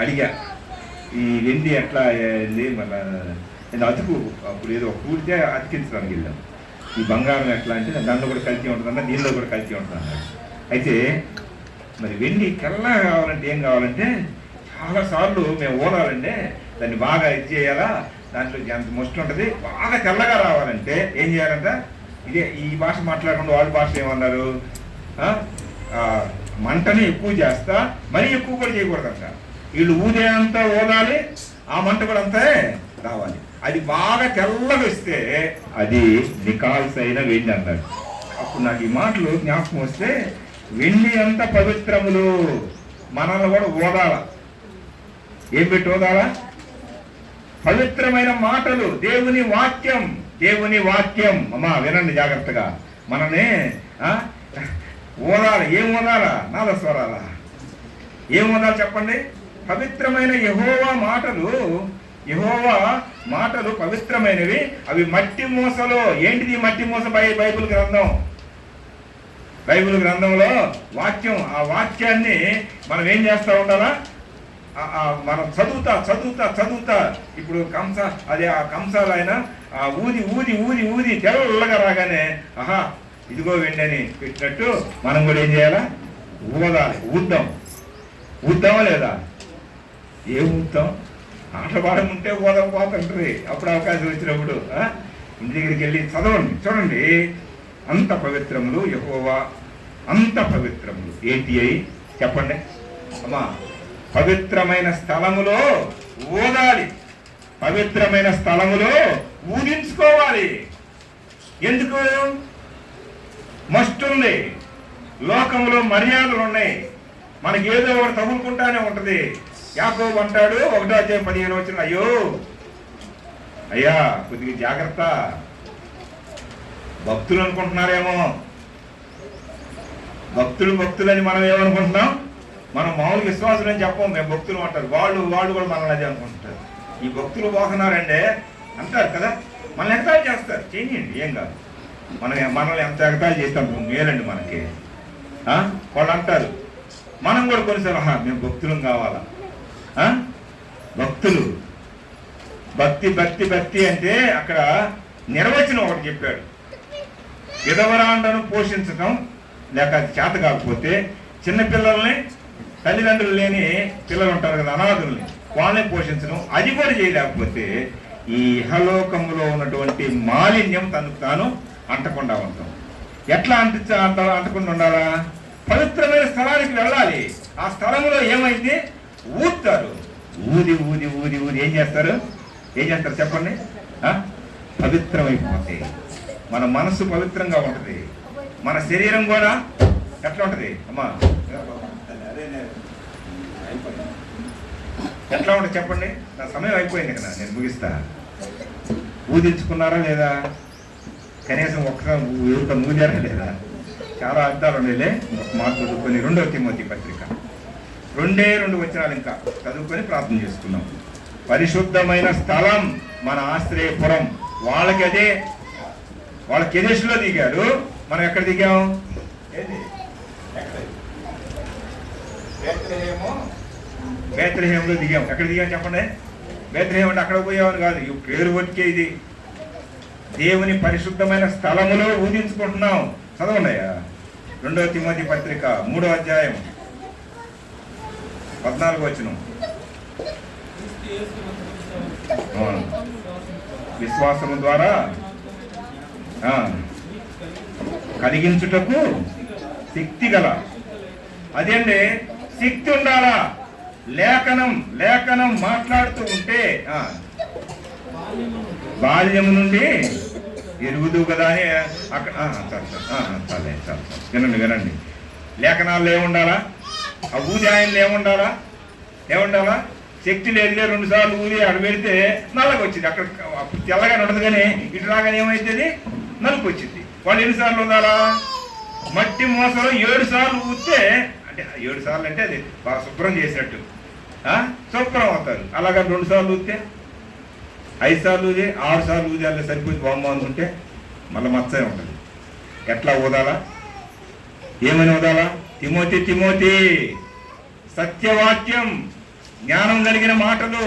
అడిగా, ఈ వెండి ఎట్లా వెళ్ళి మళ్ళీ నేను అతుకు అప్పుడు ఏదో కూడితే అతికించడానికి వెళ్ళాం. ఈ బంగారం ఎట్లా అంటే దాంట్లో కూడా కల్తీ ఉంటుందన్న, దీనిలో కూడా కల్తీ ఉంటుంది అన్నాడు. అయితే మరి వెండి తెల్లగా కావాలంటే ఏం కావాలంటే చాలాసార్లు మేము ఓనాలంటే దాన్ని బాగా ఇది చేయాలా, దాంట్లో ఎంత ముష్టి ఉంటుంది, బాగా తెల్లగా రావాలంటే ఏం చేయాలంట, ఇదే ఈ భాష మాట్లాడకుండా వాళ్ళ భాష ఏమన్నారు, మంటని ఎక్కువ చేస్తా మరీ ఎక్కువ కూడా చేయకూడదంట. వీళ్ళు ఊదే అంతా ఓదాలి, ఆ మంట కూడా అంతే రావాలి. అది బాగా తెల్లగా వస్తే అది నికాల్స్ అయిన వెండి అన్నాడు. అప్పుడు నాకు ఈ మాటలు జ్ఞాపకం వస్తే, వెండి అంత పవిత్రములు, మనల్ని కూడా ఓదాల. ఏం పెట్టి ఓదాలా? పవిత్రమైన మాటలు, దేవుని వాక్యం. దేవుని వాక్యం అమ్మా వినండి జాగ్రత్తగా. మననే ఓదాలి. ఏం ఓదాలా? నాదస్వరాలా? ఏం ఓదాలి చెప్పండి? పవిత్రమైన యెహోవా మాటలు. యెహోవా మాటలు పవిత్రమైనవి, అవి మట్టి మూసలో. ఏంటిది మట్టి మూస? బైబిల్ గ్రంథం. బైబిల్ గ్రంథంలో వాక్యం. ఆ వాక్యాన్ని మనం ఏం చేస్తూ ఉండాలా? మనం చదువుతా చదువుతా చదువుతా. ఇప్పుడు కంస, అదే ఆ కంసాలు ఆయన ఊది ఊది ఊది ఊది తెల్లగా రాగానే ఆహా ఇదిగో వెండని పెట్టినట్టు మనం కూడా ఏం చేయాలా? ఊదాలి. ఊద్దాం. ఊద్దామా లేదా? ఏం ఊద్దాం? ఆట పాడముంటే పోతుంటుంది. అప్పుడు అవకాశం వచ్చినప్పుడు ఇంటి దగ్గరికి వెళ్ళి చదవండి. చూడండి, అంత పవిత్రములు యెహోవా, అంత పవిత్రములు. ఏంటి అయి చెప్పండి అమ్మా? పవిత్రమైన స్థలములో ఊదాలి, పవిత్రమైన స్థలములో ఊదించుకోవాలి. ఎందుకు? మస్తుంది. లోకంలో మర్యాదలు ఉన్నాయి, మనకి ఏదో ఒకటి తగులుకుంటానే ఉంటుంది. యాకోబు అంటాడు 1:15 అయ్యో అయ్యా కొద్దిగా జాగ్రత్త. భక్తులు అనుకుంటున్నారేమో, భక్తులని మనం ఏమనుకుంటున్నాం? మనం మామూలు విశ్వాసులు అని చెప్పం, మేము భక్తులు అంటారు. వాళ్ళు కూడా మనల్ని అదే అనుకుంటారు. ఈ భక్తులు పోతున్నారంటే అంటారు కదా, మనల్ని ఎగతాళి చేస్తారు. చేయండి, ఏం కాదు. మనల్ని ఎంత ఎగతాళి చేస్తాం మేలండి మనకి. వాళ్ళు అంటారు. మనం కూడా కొన్నిసార్లు మేము భక్తులం కావాలా? భక్తులు, భక్తి భక్తి భక్తి అంటే అక్కడ నిర్వచనం ఒకటి చెప్పాడు. విధవరాండను పోషించటం, లేక అది చేత కాకపోతే చిన్నపిల్లల్ని, తల్లిదండ్రులు లేని పిల్లలు ఉంటారు కదా, అనాథుల్ని, వాళ్ళని పోషించడం, అది కూడా చేయలేకపోతే ఈ ఇహలోకములో ఉన్నటువంటి మాలిన్యం తనకు తాను అంటకుండా ఉంటాం. ఎట్లా అంటకుండా ఉండాలా? పవిత్రమైన స్థలానికి వెళ్ళాలి. ఆ స్థలంలో ఏమైంది? ఊదుతారు. ఊది ఊది ఊది ఊది ఏం చేస్తారు చెప్పండి? పవిత్రమైపోతే మన మనసు పవిత్రంగా ఉంటుంది, మన శరీరం కూడా ఎట్లా ఉంటుంది అమ్మా? ఎట్లా ఉంటుంది చెప్పండి? నా సమయం అయిపోయింది కదా, నేను ముగిస్తా. ఊదించుకున్నారా లేదా? కనీసం ఒక్క ఊదారా లేదా? చాలా అర్థాలు ఉండేలే. ఒక మాట చదువుకొని 2వ తిమోతి పత్రిక 2 వచనాలు ఇంకా చదువుకొని ప్రార్థన చేసుకున్నాం. పరిశుద్ధమైన స్థలం మన ఆశ్రయపురం. వాళ్ళకి అదే, వాళ్ళ కెదెష్లో దిగారు, మనం ఎక్కడ దిగాం? బేత్లెహేములో దిగాం. ఎక్కడ దిగాం చెప్పండి? బేత్లెహేం అంటే అక్కడ పోయామని కాదు, ఈ పేరు వరకే. ఇది దేవుని పరిశుద్ధమైన స్థలములో ఊదించుకుంటున్నాం. చదవండియా 2వ తిమోతి పత్రిక 3వ అధ్యాయం 14వ వచనం. విశ్వాసము ద్వారా కలిగించుటకు శక్తి గల. అదేండి శక్తి ఉండాలా? లేఖనం మాట్లాడుతూ ఉంటే బాల్యము నుండి ఎరుగుదు కదా అని అక్కడ. వినండి. లేఖనాల్లో ఏముండాలా? ఆ ఊది ఆయనలో ఏముండాలా శక్తి లేదులే 2 సార్లు ఊది అక్కడ పెడితే నల్లగా వచ్చింది. అక్కడ తెల్లగానే ఉండదు, కానీ ఇటు రాగానే ఏమైతుంది, నలుపు వచ్చింది. వాళ్ళు ఎన్నిసార్లు ఉండాలా? మట్టి మోసలో 7 సార్లు ఊస్తే, అంటే 7 సార్లు అంటే అది బాగా శుభ్రం చేసినట్టు శుభ్రం అవుతారు. అలాగా 2 సార్లు ఊస్తే, 5 సార్లు ఊది, 6 సార్లు ఊది అలా సరిపోయి బొమ్మ అనుకుంటే మళ్ళీ మచ్చే ఉంటుంది. ఎట్లా ఊదాలా? ఏమని ఊదాలా? తిమోతి సత్యవాక్యం, జ్ఞానం కలిగిన మాటలు,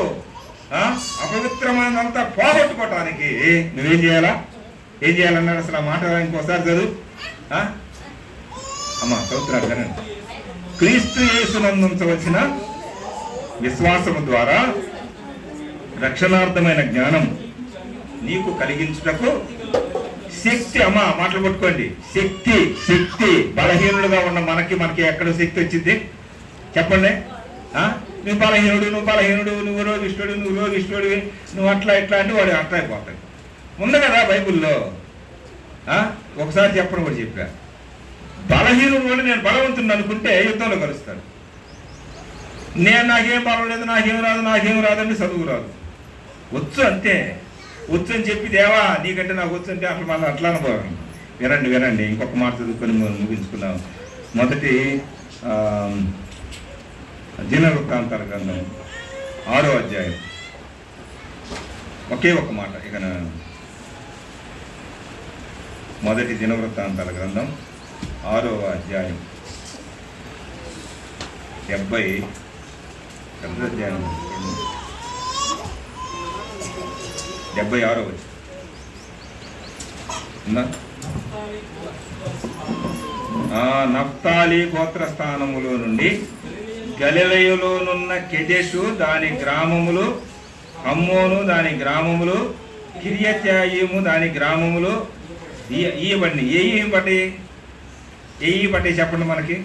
అపవిత్రమైనంతా పోగొట్టుకోవటానికి నువ్వేం చేయాలా? ఏం చేయాలన్నారు అసలు ఆ మాట ఇంకోసారి చదువు. అమ్మా చదువుతున్నారు. క్రీస్తు యేసునందుంచవలసిన విశ్వాసము ద్వారా రక్షణార్థమైన జ్ఞానం నీకు కలిగించుటకు శక్తి. అమ్మా మాటలు పట్టుకోండి. శక్తి బలహీనుడుగా ఉన్న మనకి ఎక్కడ శక్తి వచ్చింది చెప్పండి? నువ్వు బలహీనుడు, నువ్వు రోగిష్ఠుడు, నువ్వు అట్లా ఇట్లా అంటే వాడు అట్లా అయిపోతాడు. ఉంది కదా బైబుల్లో. ఒకసారి చెప్పడం కూడా చెప్పా, బలహీనుడు వాడు నేను బలవంతుడు అనుకుంటే యుద్ధంలో కలుస్తాడు. నాకేం బలం లేదు, నాకేం రాదండి, చదువు రాదు, వచ్చు అంతే. వచ్చు అని చెప్పి దేవా నీకంటే నాకు వచ్చు అంటే అట్లా మళ్ళీ అట్లా అనుభవం. వినండి ఇంకొక మాట చదువుకొని ముగించుకున్నాం. మొదటి దినవృత్తాంతాల గ్రంథం 6వ అధ్యాయం, ఒకే ఒక మాట. ఇక మొదటి దినవృత్తాంతాల గ్రంథం 6వ అధ్యాయం 76వ నఫ్తాలి గోత్రస్థానములో నుండి గలిలయలోనున్న కెదెషు దాని గ్రామములు, హమ్మోను దాని గ్రామములు, కిర్యత్యాయిము దాని గ్రామములు ఇవ్వండి. ఏ బట్టి చెప్పండి మనకి.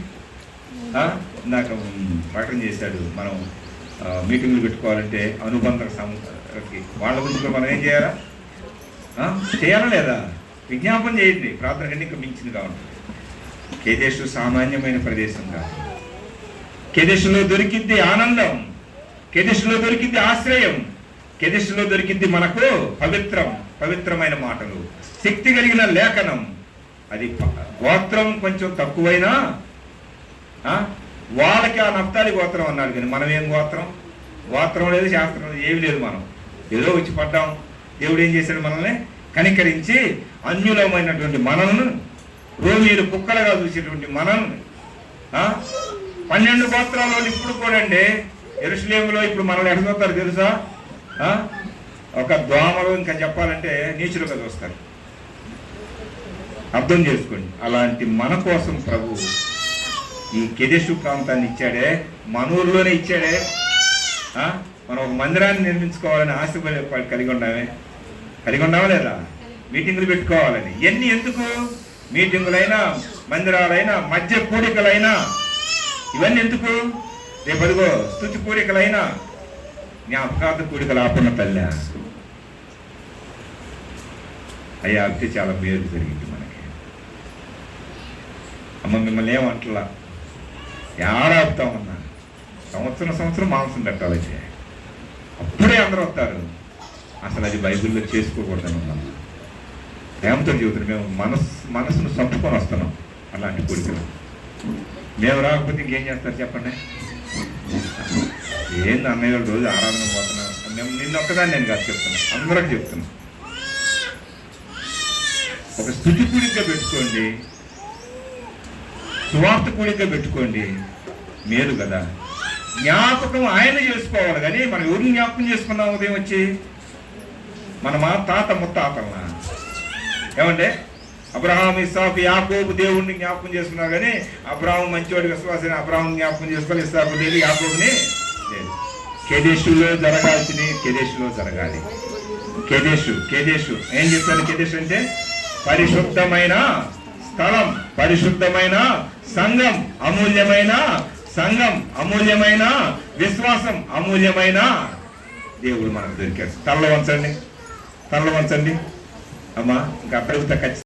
నాకు ప్రకటన చేశాడు, మనం మీటింగ్లు పెట్టుకోవాలంటే అనుబంధ వాళ్ళ గురించి మనం ఏం చేయాలా? చేయాలా లేదా? విజ్ఞాపన చేయండి. ప్రార్థన కంటే ఇంకా మించిందిగా ఉంటుంది. కెదెషు సామాన్యమైన ప్రదేశం కాదు. కెదెషులో దొరికింది ఆనందం, కెదెషులో దొరికింది ఆశ్రయం, కెదెషులో దొరికింది మనకు పవిత్రమైన మాటలు, శక్తి కలిగిన లేఖనం. అది గోత్రం కొంచెం తక్కువైనా వాళ్ళకి ఆ నఫ్తాలి గోత్రం అన్నాడు. కానీ మనం ఏం గోత్రం లేదు, శాస్త్రం లేదు, ఏమి లేదు. మనం ఏదో వచ్చి పడ్డాం. దేవుడు ఏం చేశాడు? మనల్ని కనికరించి అన్యులమైనటువంటి మనల్ని, రోమీలు కుక్కలుగా చూసేటువంటి మనల్ని 12 గోత్రాల్లో ఇప్పుడు కూడా అండి యెరూషలేములో ఇప్పుడు మనల్ని ఎక్కడ చూస్తారు తెలుసా? ఒక దోమలు, ఇంకా చెప్పాలంటే నీచులుగా చూస్తారు. అర్థం చేసుకోండి. అలాంటి మన కోసం ప్రభు ఈ కెదెషు ప్రాంతాన్ని ఇచ్చాడే, మన ఊరిలోనే ఇచ్చాడే. మనం ఒక మందిరాన్ని నిర్మించుకోవాలని ఆశ కలిగి ఉన్నామా లేదా? మీటింగులు పెట్టుకోవాలని. ఇవన్నీ ఎందుకు? మీటింగులైనా, మందిరాలైనా, మధ్య కూడికలైనా ఇవన్నీ ఎందుకు? రేపు అదిగో స్తుతి కూడికలైనా, జ్ఞాపకార్థ కూడికలు ఆపన్న తల్లి అయ్యా అంటే చాలా మేలు జరిగింది మనకి. అమ్మ మిమ్మల్ని ఏమంటలా, ఏడాపుతామన్నా సంవత్సరం మాంసం పెట్టాలంటే అప్పుడే అందరూ వస్తారు. అసలు అది బైబిల్లో చేసుకోకూడదని ఉన్నాం. ప్రేమతో చెబుతున్నాం. మేము మనసును చంపుకొని వస్తున్నాం. అలాంటి కోరికలు మేము రాకపోతే ఇంకేం చేస్తారు చెప్పండి? ఏంది అన్నయ్య రోజు ఆరాధన పోతున్నాం. మేము నిన్నొక్కదాన్ని నేను కాదు చెప్తున్నాను, అందరికి చెప్తున్నాం. ఒక స్తుతి కూడిగా పెట్టుకోండి, సువార్త కూడిగా పెట్టుకోండి, మేలు కదా. జ్ఞాపకం ఆయన చేసుకోవాలి, కానీ మనం ఎవరిని జ్ఞాపకం చేసుకున్నాం? ఉదయం వచ్చి మన తాత ముత్తాతల్నా ఏమంటే అబ్రహాం, ఇస్సాకు, యాకోబు దేవుడిని జ్ఞాపకం చేసుకున్నారు. కానీ అబ్రహాం మంచివాడి విశ్వాసాన్ని అబ్రహాం జ్ఞాపకం చేసుకోవాలి, ఇస్సాకు లేదు, యాకోబుని లేదు. కెదెషులో జరగాల్సింది కెదెషులో జరగాలి. కెదెషు ఏం చెప్తారు? కెదెషు అంటే పరిశుద్ధమైన స్థలం, పరిశుద్ధమైన సంఘం, అమూల్యమైన సంఘం, అమూల్యమైన విశ్వాసం, అమూల్యమైన దేవుడు మనకు దొరికాడు. తల్ల వంచండి అమ్మా. ఇంకా అక్కడ ఖచ్చితంగా